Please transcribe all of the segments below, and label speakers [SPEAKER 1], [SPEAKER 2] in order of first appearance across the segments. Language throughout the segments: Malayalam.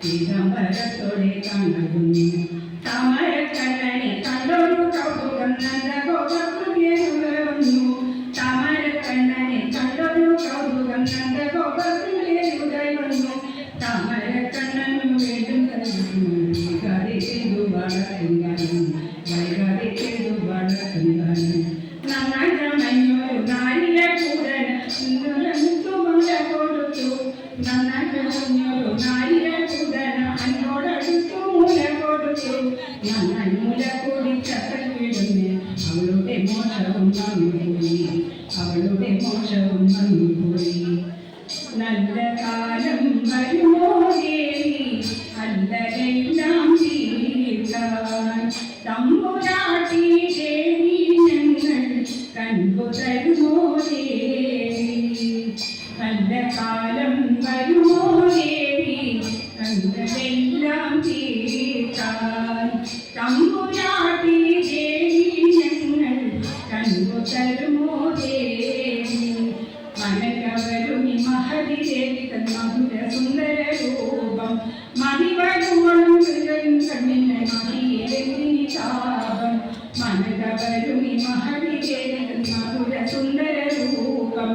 [SPEAKER 1] പീതാംബരത്തോടെ കാണുന്നു താമരക്കണ്ണനെ കണ്ടൊരു കൗതുകം നന്ദഗോപുരേറുന്നു താമരക്കണ്ണനെ കണ്ടൊരു കൗതുകം നന്ദഗോപുരേറുന്നു താമരക്കണ്ണനു വേണ്ടും വൈകാതെ ചെയ്തു വളർത്തുന്നു വൈകാതെ ചെയ്തു വളർത്തുന്നു നന്നായി നാരിയ കൂടൻ മുല കൊടുത്തു നന്നായി നാരിയ കൂടൻ അന്നോടടുത്തു മുല കൊടുത്തു നന്നായി മുല കൂടി ചക്കൽ വീഴുന്നു അവളുടെ മോശവും വന്നുപോയി അവളുടെ മോശവും വന്നുപോയി നല്ല കാലം വരുമോ ദേവി അല്ലതെല്ലാം തീർക്കാൻ തമ്പുരാട്ടി ദേവി ഞങ്ങൾ കണ്ടു തരുമോ ദേവി നല്ല കാലം വരുമോ ദേവി കണ്ടതെല്ലാം തീർക്കാൻ തമ്പുരാട്ടി ദേവി ഞങ്ങൾ കണ്ടു തരുമോ ദേവി മനകവരുണി മഹതി ദേവി തന്മധുര സുന്ദര രൂപം മതിവരുവണം കണ്ണിന് മതിയെന്തിനി താപം മനകവരുണി മഹതി ദേവി തന്മധുര സുന്ദര രൂപം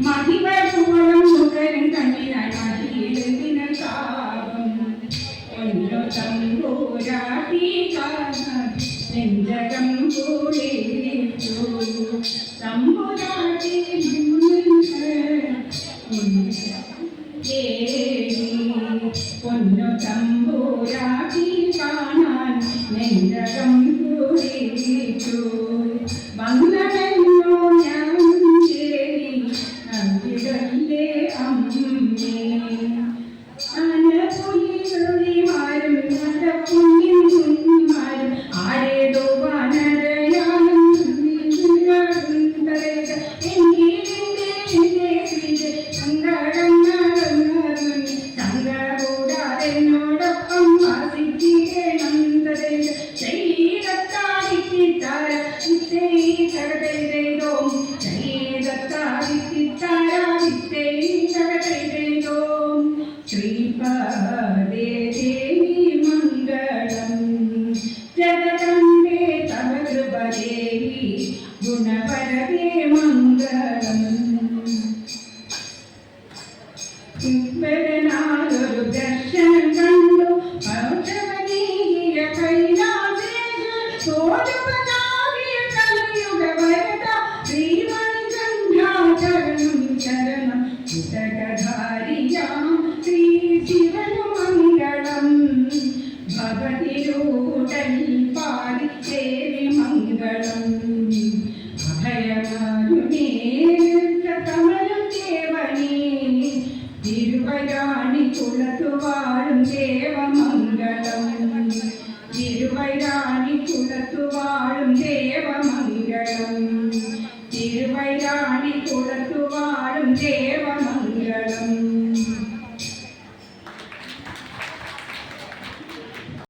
[SPEAKER 1] മതിവരുവണം സുന്ദരൻ കണ്ണിനായി മതിയെന്തിന് താപം ഒന്നു തമ്പൂരാട്ടി നെഞ്ചകം കൂടിച്ചു തമ്പുരാട്ടി പൊന്നു തമ്പൂരാട്ടി കാണാൻ നെഞ്ചകം കൂടിച്ചു വന്നതെന്നോ ഞാൻ ചേരി അവിടല്ലേ അമ്മേ അനപുലിമാരും നടപ്പുണ്യന്മാരും ആരേതോ വാനരയാനും എന്നോടൊപ്പം വാസിക്കണം ശ്രീപദേ ദേവി മംഗളം ജഗദംബേ തവ കൃപദേവി ഗുണപരദേ മംഗളം ഒരു ദർശനം കണ്ടു പൗർണമീയ കൈലാസേശ്വര കലിയുഗ വരദ ശ്രീമണികണ്ഠാചരണം ചരണം ഉദകധാരിയാം ശ്രീ ശിവനു മംഗളം ഭഗതിരൂഢൽ പാടി ദേവി മംഗളം അഭയമാരുണേ കമലം ദേവനേ തിരുവൈരാണി കുളത്തുവാഴും ദേവമംഗളം തിരുവൈരാണി കുളത്തുവാഴും ദേവമംഗളം തിരുവൈരാണി കുളത്തുവാഴും ദേവമംഗളം